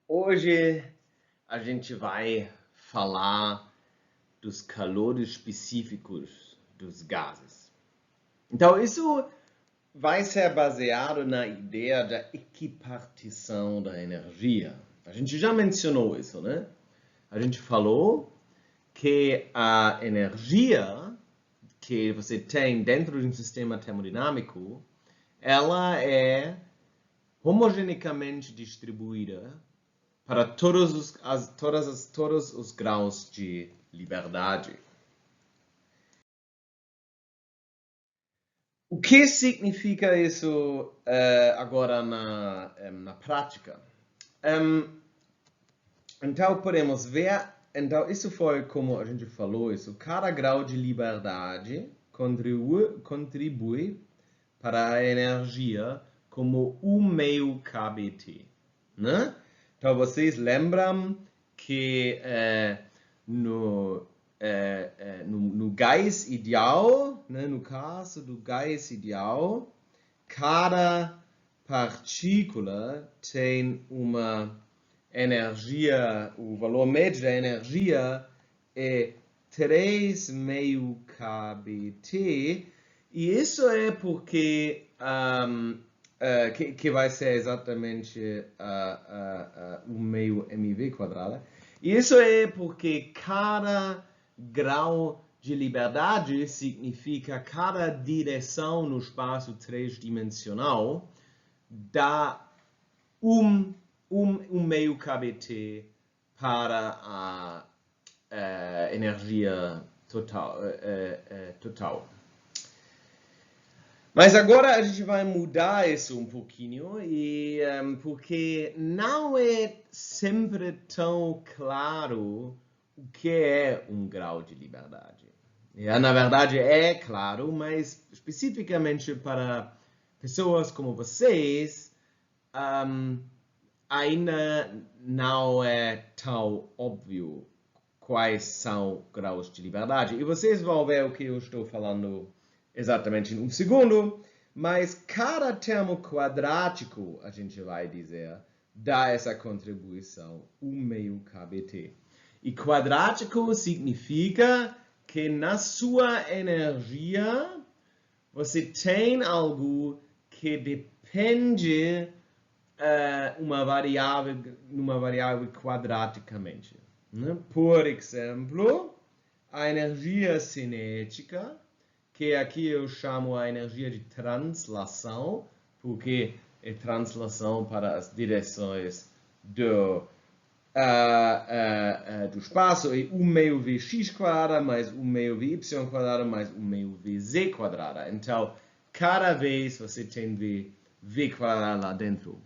Hoje a gente vai falar dos calores específicos dos gases. Então, isso vai ser baseado na ideia da equipartição da energia. A gente já mencionou isso, né? A gente falou que a energia que você tem dentro de um sistema termodinâmico, ela é homogeneamente distribuída para todos os graus de liberdade. O que significa isso agora na prática? Então, podemos ver, então isso foi como a gente falou, isso, cada grau de liberdade contribui para a energia como 1 meio kBt. Né? Então, vocês lembram que no gás ideal, né, no caso do gás ideal, cada partícula tem uma energia, o valor médio da energia é 3,5 kBt, e isso é porque que vai ser exatamente 1 meio mv quadrada. E isso é porque cada grau de liberdade significa cada direção no espaço três-dimensional dá um meio kBt para a energia total. Mas agora a gente vai mudar isso um pouquinho, porque não é sempre tão claro o que é um grau de liberdade. Na verdade é claro, mas especificamente para pessoas como vocês, ainda não é tão óbvio quais são graus de liberdade. E vocês vão ver o que eu estou falando exatamente em um segundo, mas cada termo quadrático, a gente vai dizer, dá essa contribuição 1 meio kBt. E quadrático significa que na sua energia você tem algo que depende numa variável quadraticamente. Né? Por exemplo, a energia cinética, que aqui eu chamo a energia de translação, porque é translação para as direções do espaço, é 1 meio Vx quadrada mais 1 meio Vy quadrada mais 1 meio Vz quadrada. Então, cada vez você tem V quadrada lá dentro.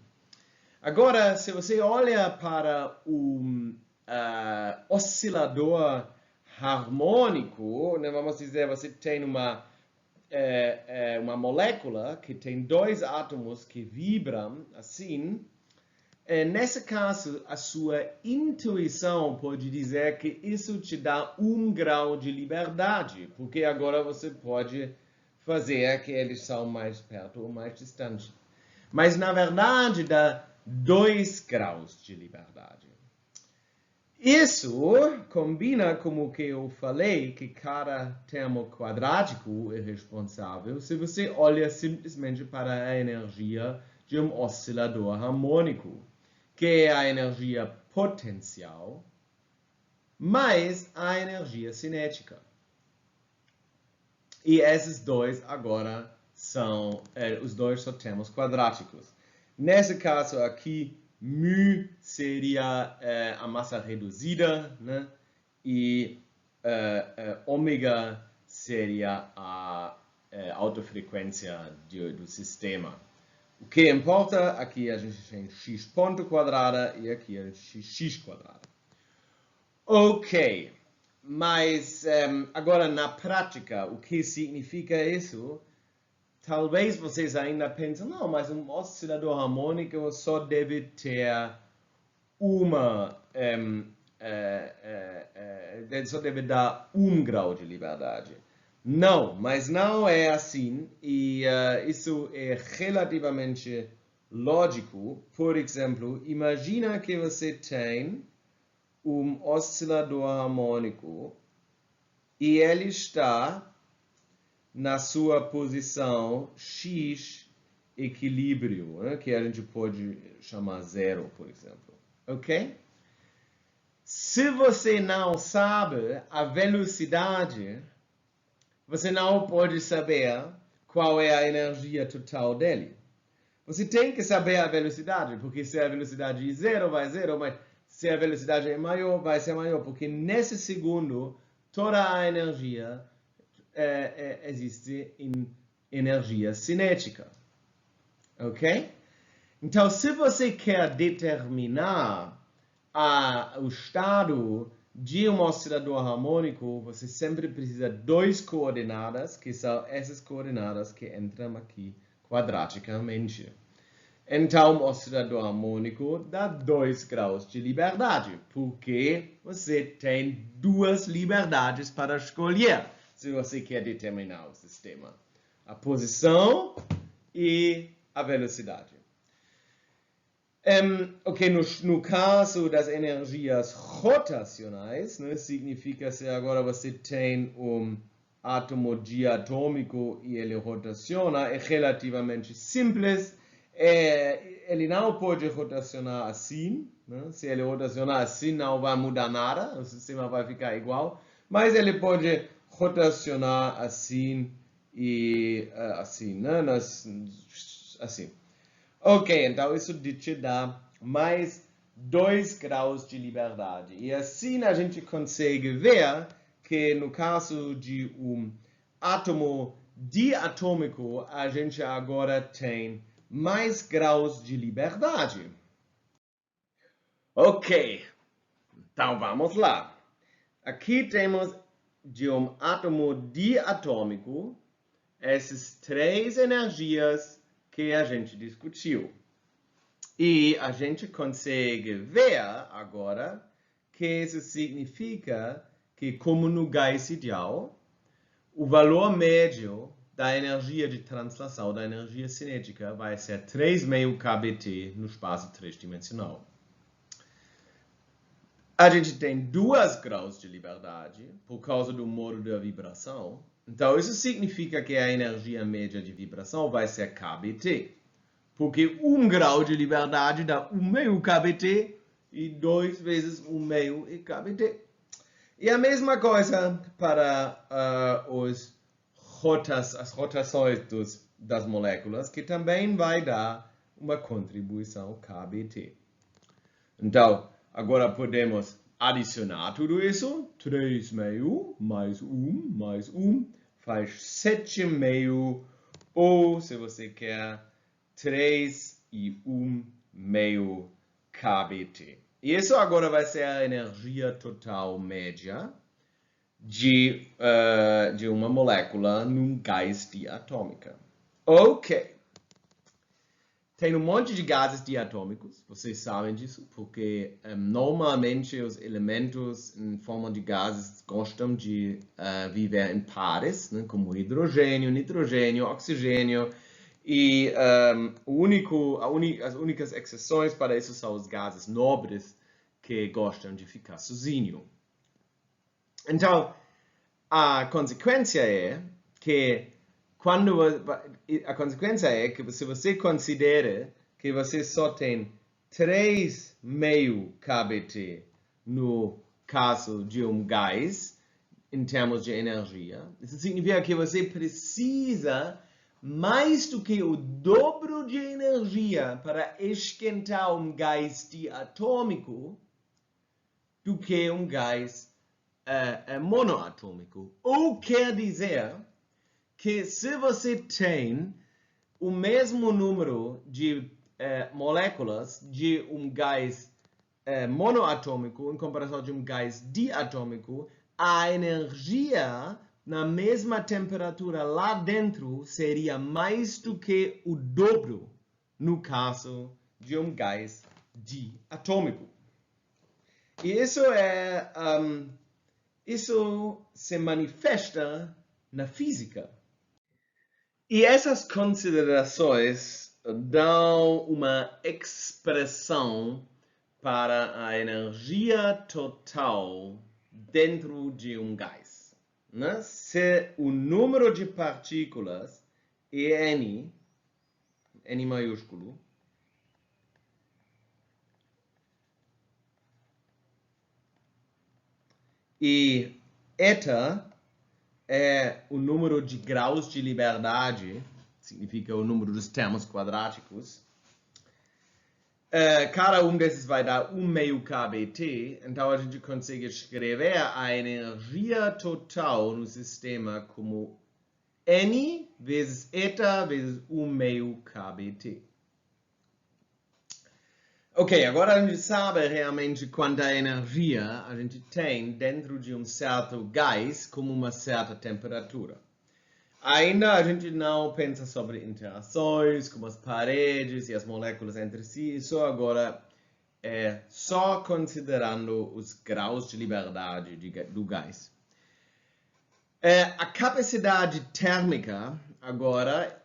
Agora, se você olha para um oscilador harmônico, né, vamos dizer, você tem uma molécula que tem dois átomos que vibram assim. Nesse caso, a sua intuição pode dizer que isso te dá 1 grau de liberdade, porque agora você pode fazer que eles são mais perto ou mais distantes. Mas, na verdade, dá 2 graus de liberdade. Isso combina com o que eu falei, que cada termo quadrático é responsável se você olha simplesmente para a energia de um oscilador harmônico, que é a energia potencial, mais a energia cinética. E esses dois agora são, os dois são termos quadráticos. Nesse caso aqui, μ seria a massa reduzida, né? E ômega seria a autofrequência do sistema. O que importa, aqui a gente tem x ponto quadrada e aqui a gente tem x quadrada. Ok, mas agora na prática, o que significa isso? Talvez vocês ainda pensem, não, mas um oscilador harmônico só deve ter só deve dar 1 grau de liberdade. Não, mas não é assim, e isso é relativamente lógico. Por exemplo, imagina que você tem oscilador harmônico e ele está na sua posição X equilíbrio, né? Que a gente pode chamar zero, por exemplo. Ok? Se você não sabe a velocidade, você não pode saber qual é a energia total dele. Você tem que saber a velocidade, porque se a velocidade é zero, vai zero, mas se a velocidade é maior, vai ser maior, porque nesse segundo toda a energia existe em energia cinética. Ok? Então, se você quer determinar o estado de um oscilador harmônico, você sempre precisa de duas coordenadas, que são essas coordenadas que entram aqui quadraticamente. Então, o oscilador harmônico dá 2 graus de liberdade, porque você tem duas liberdades para escolher se você quer determinar o sistema: a posição e a velocidade. Ok, no caso das energias rotacionais, né, significa que agora você tem átomo diatômico e ele rotaciona, é relativamente simples. Ele não pode rotacionar assim, né? Se ele rotacionar assim não vai mudar nada, o sistema vai ficar igual, mas ele pode rotacionar assim e assim, né? Assim. Ok, então isso te dá mais 2 graus de liberdade. E assim a gente consegue ver que no caso de átomo diatômico, a gente agora tem mais graus de liberdade. Ok, então vamos lá. Aqui temos de átomo diatômico essas 3 energias que a gente discutiu. E a gente consegue ver agora que isso significa que, como no gás ideal, o valor médio da energia de translação, da energia cinética, vai ser 3,5 kBt no espaço tridimensional. A gente tem 2 graus de liberdade por causa do modo da vibração. Então, isso significa que a energia média de vibração vai ser kBt. Porque 1 grau de liberdade dá 1,5 kBt e 2 vezes 1,5 kBt. E a mesma coisa para as rotações das moléculas, que também vai dar uma contribuição kBt. Então, agora podemos adicionar tudo isso. 3,5 mais 1 faz 7,5. Ou, se você quer, 3,5 kBt. E isso agora vai ser a energia total média de uma molécula num gás diatômica. Ok. Tem monte de gases diatômicos, vocês sabem disso, porque normalmente os elementos em forma de gases gostam de viver em pares, né, como hidrogênio, nitrogênio, oxigênio. E as únicas exceções para isso são os gases nobres que gostam de ficar sozinhos. Então, a consequência é que se você considera que você só tem 3,5 kBt no caso de um gás, em termos de energia, isso significa que você precisa mais do que o dobro de energia para esquentar um gás diatômico do que um gás monoatômico. Ou quer dizer que se você tem o mesmo número de moléculas de um gás monoatômico em comparação de um gás diatômico, a energia na mesma temperatura lá dentro seria mais do que o dobro no caso de um gás diatômico. E isso se manifesta na física. E essas considerações dão uma expressão para a energia total dentro de um gás. Né? Se o número de partículas é N maiúsculo, e eta é o número de graus de liberdade, significa o número dos termos quadráticos. Cada um desses vai dar 1 meio kBt, então a gente consegue escrever a energia total no sistema como N vezes eta vezes 1 meio kBt. Ok, agora a gente sabe realmente quanta energia a gente tem dentro de um certo gás com uma certa temperatura. Ainda a gente não pensa sobre interações, como as paredes e as moléculas entre si, isso agora é só considerando os graus de liberdade do gás. A capacidade térmica agora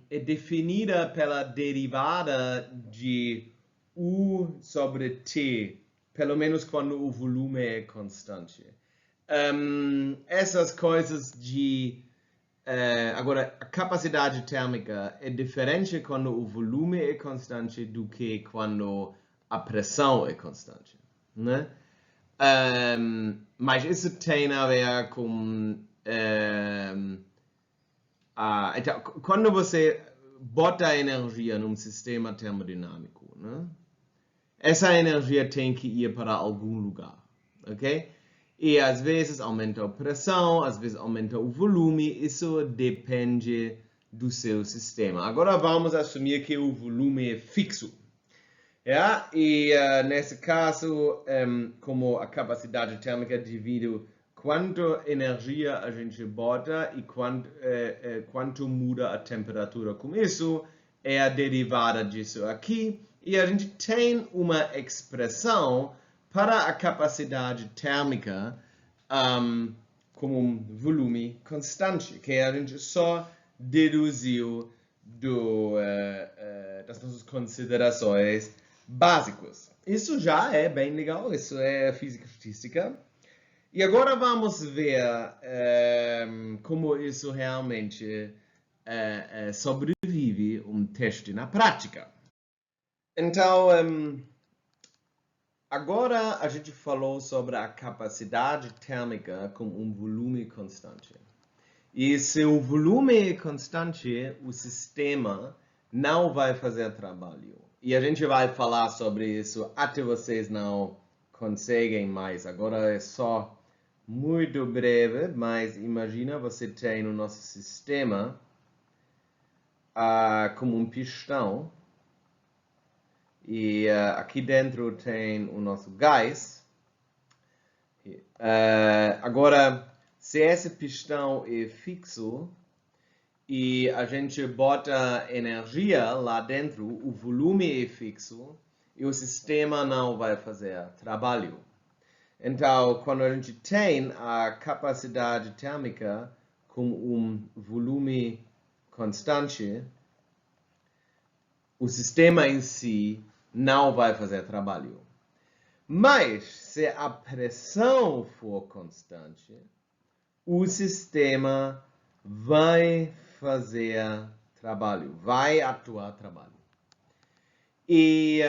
é definida pela derivada de U sobre T, pelo menos quando o volume é constante. Essas coisas de... agora, a capacidade térmica é diferente quando o volume é constante do que quando a pressão é constante, né? Mas isso tem a ver com... então, quando você bota energia num sistema termodinâmico, né? Essa energia tem que ir para algum lugar, ok? E às vezes aumenta a pressão, às vezes aumenta o volume, isso depende do seu sistema. Agora vamos assumir que o volume é fixo. E nesse caso, como a capacidade térmica divide quanto energia a gente bota e quanto muda a temperatura com isso, é a derivada disso aqui. E a gente tem uma expressão para a capacidade térmica como um volume constante, que a gente só deduziu das nossas considerações básicas. Isso já é bem legal, isso é física estatística. E agora vamos ver como isso realmente sobrevive um teste na prática. Então, agora a gente falou sobre a capacidade térmica como um volume constante. E se o volume é constante, o sistema não vai fazer trabalho. E a gente vai falar sobre isso até vocês não conseguem mais. Agora é só muito breve, mas imagina você tem no nosso sistema como um pistão. E aqui dentro tem o nosso gás. Agora, se esse pistão é fixo e a gente bota energia lá dentro, o volume é fixo e o sistema não vai fazer trabalho. Então, quando a gente tem a capacidade térmica com um volume constante, o sistema em si não vai fazer trabalho. Mas, se a pressão for constante, o sistema vai fazer trabalho, vai atuar trabalho. E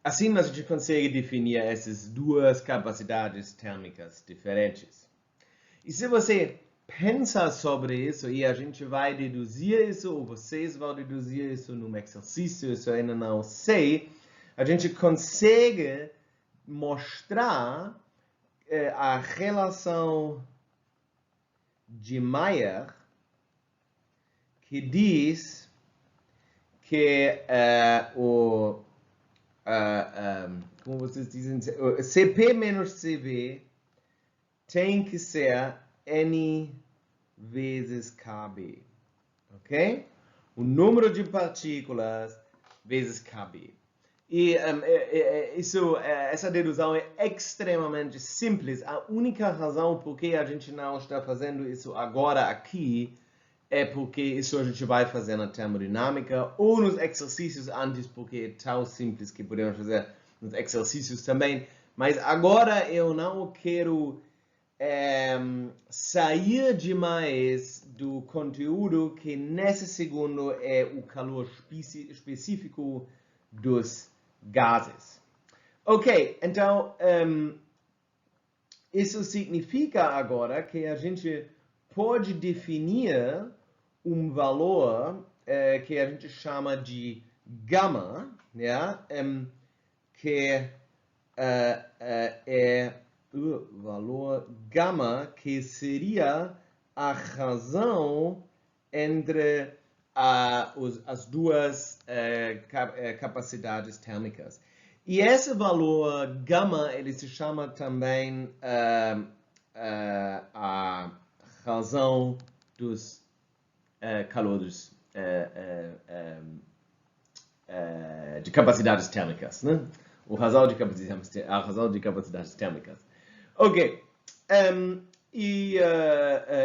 assim a gente consegue definir essas duas capacidades térmicas diferentes. E se você pensa sobre isso e a gente vai deduzir isso, ou vocês vão deduzir isso num exercício, isso eu ainda não sei, a gente consegue mostrar a relação de Mayer que diz que como vocês dizem, Cp menos Cv tem que ser N vezes Kb, ok? O número de partículas vezes Kb. E essa dedução é extremamente simples. A única razão por que a gente não está fazendo isso agora aqui é porque isso a gente vai fazer na termodinâmica ou nos exercícios antes, porque é tão simples que podemos fazer nos exercícios também. Mas agora eu não quero sair demais do conteúdo que nesse segundo é o calor específico dos gases. Ok, então isso significa agora que a gente pode definir um valor que a gente chama de gama, né? Que é o valor gama, que seria a razão entre as duas capacidades térmicas. E esse valor gama, ele se chama também a razão dos calores de capacidades térmicas, né? A razão de capacidades térmicas. Ok.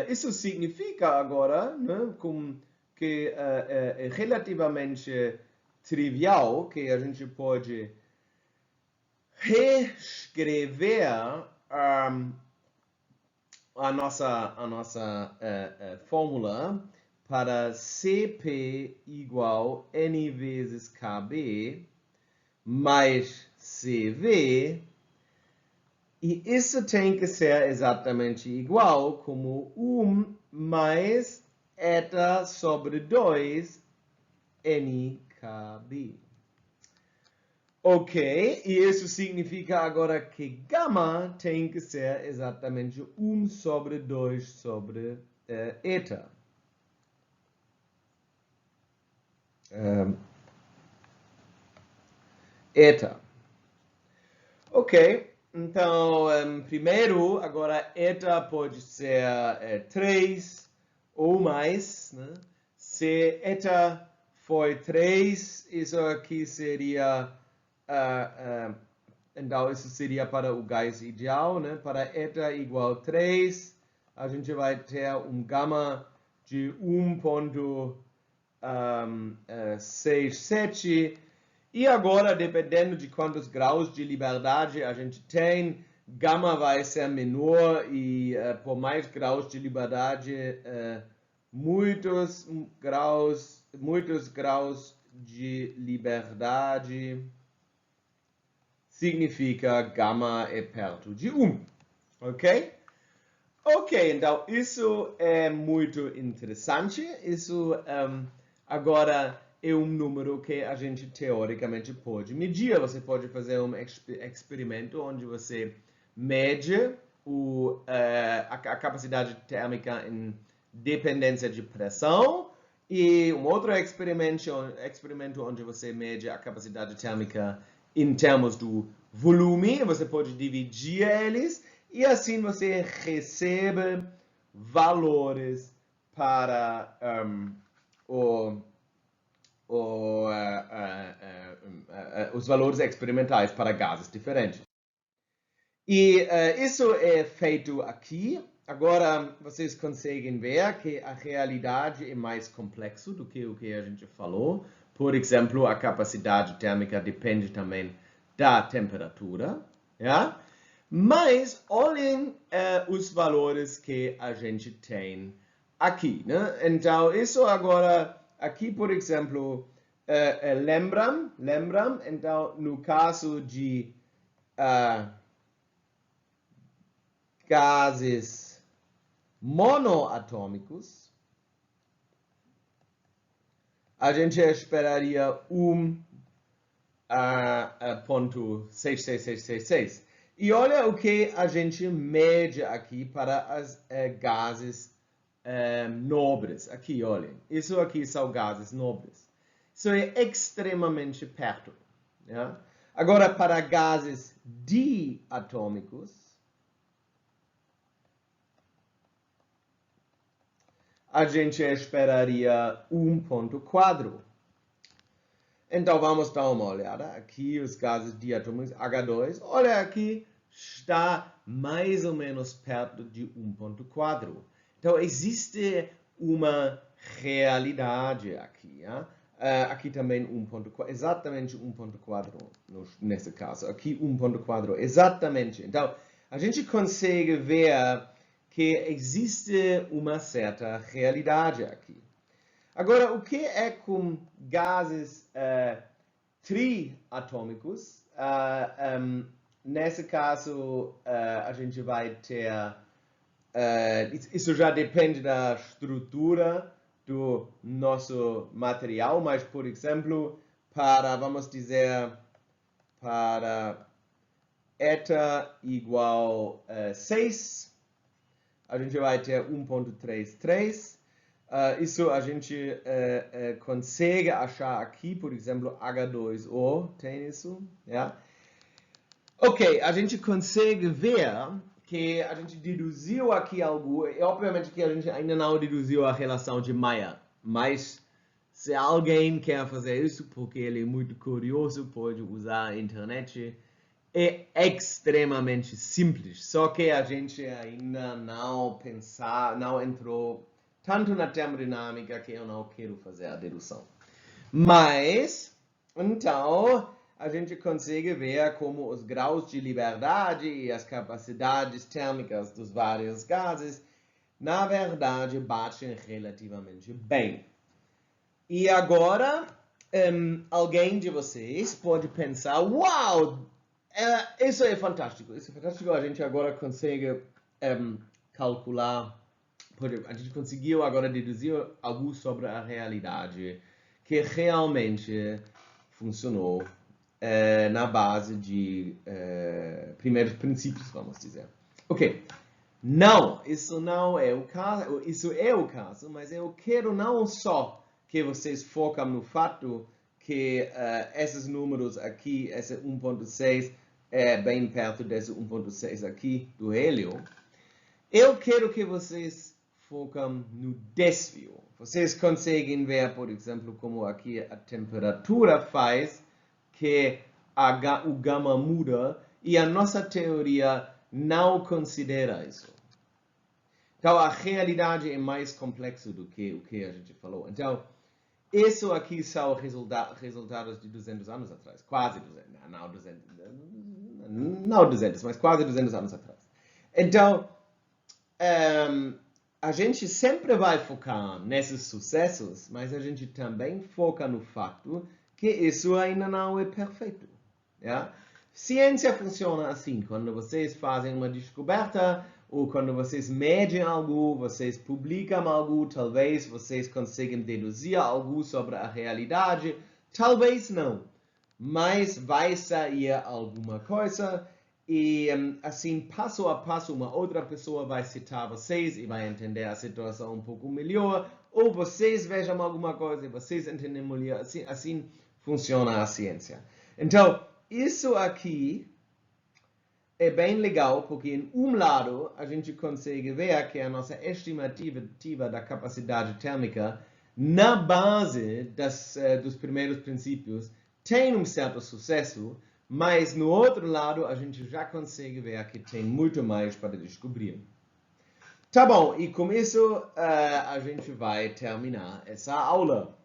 Isso significa agora, né, que é relativamente trivial que a gente pode reescrever a nossa fórmula para Cp igual N vezes Kb mais Cv, e isso tem que ser exatamente igual como 1 mais eta sobre 2 NKB. Ok, e isso significa agora que gama tem que ser exatamente 1 sobre 2 sobre eta. Eta. Ok, então, primeiro, agora eta pode ser 3 ou mais, né? Se eta for 3, isso aqui seria, então isso seria para o gás ideal, né? Para eta igual 3, a gente vai ter um gama de 1,67. E agora, dependendo de quantos graus de liberdade a gente tem, gama vai ser menor e por mais graus de liberdade, muitos graus de liberdade significa gama é perto de 1, ok? Ok, então isso é muito interessante. Isso agora é um número que a gente teoricamente pode medir. Você pode fazer um experimento onde você mede a capacidade térmica em dependência de pressão e um outro experimento onde você mede a capacidade térmica em termos do volume. Você pode dividir eles e assim você recebe valores para os valores experimentais para gases diferentes. E isso é feito aqui. Agora vocês conseguem ver que a realidade é mais complexa do que o que a gente falou. Por exemplo, a capacidade térmica depende também da temperatura. Yeah? Mas olhem os valores que a gente tem aqui, né? Então, isso agora, aqui, por exemplo, lembram? Então, no caso de gases monoatômicos, a gente esperaria 1,66666. E olha o que a gente mede aqui para as gases nobres. Aqui, olhem. Isso aqui são gases nobres. Isso é extremamente perto. Yeah? Agora, para gases diatômicos, a gente esperaria 1,4. Então, vamos dar uma olhada. Aqui, os gases diatômicos, H2. Olha aqui, está mais ou menos perto de 1,4. Então, existe uma realidade aqui. Aqui também 1.4, exatamente 1.4 nesse caso. Aqui 1.4, exatamente. Então, a gente consegue ver que existe uma certa realidade aqui. Agora, o que é com gases triatômicos? Nesse caso, a gente vai ter... isso já depende da estrutura do nosso material, mas, por exemplo, vamos dizer, para eta igual 6, a gente vai ter 1.33. Isso a gente consegue achar aqui, por exemplo, H2O tem isso. Yeah? Ok, a gente consegue ver que a gente deduziu aqui algo, e obviamente que a gente ainda não deduziu a relação de Mayer, mas se alguém quer fazer isso porque ele é muito curioso, pode usar a internet. É extremamente simples, só que a gente ainda não entrou tanto na termodinâmica que eu não quero fazer a dedução. Mas, então, a gente consegue ver como os graus de liberdade e as capacidades térmicas dos vários gases, na verdade, batem relativamente bem. E agora, alguém de vocês pode pensar, uau, isso é fantástico, a gente agora consegue calcular, a gente conseguiu agora deduzir algo sobre a realidade que realmente funcionou na base de primeiros princípios, vamos dizer. Ok, não, isso não é o caso, isso é o caso, mas eu quero não só que vocês focam no fato que esses números aqui, esse 1.6, é bem perto desse 1.6 aqui do hélio. Eu quero que vocês focam no desvio. Vocês conseguem ver, por exemplo, como aqui a temperatura faz que o gama muda e a nossa teoria não considera isso. Então, a realidade é mais complexa do que o que a gente falou. Então, isso aqui são resultados de 200 anos atrás. Quase 200. Não 200, mas quase 200 anos atrás. Então, a gente sempre vai focar nesses sucessos, mas a gente também foca no fato que isso ainda não é perfeito. Yeah? Ciência funciona assim, quando vocês fazem uma descoberta, ou quando vocês medem algo, vocês publicam algo, talvez vocês consigam deduzir algo sobre a realidade, talvez não, mas vai sair alguma coisa e assim, passo a passo, uma outra pessoa vai citar vocês e vai entender a situação um pouco melhor, ou vocês vejam alguma coisa e vocês entendem melhor, assim funciona a ciência. Então, isso aqui é bem legal, porque em um lado a gente consegue ver que a nossa estimativa da capacidade térmica na base dos primeiros princípios tem um certo sucesso, mas no outro lado a gente já consegue ver que tem muito mais para descobrir. Tá bom, e com isso a gente vai terminar essa aula.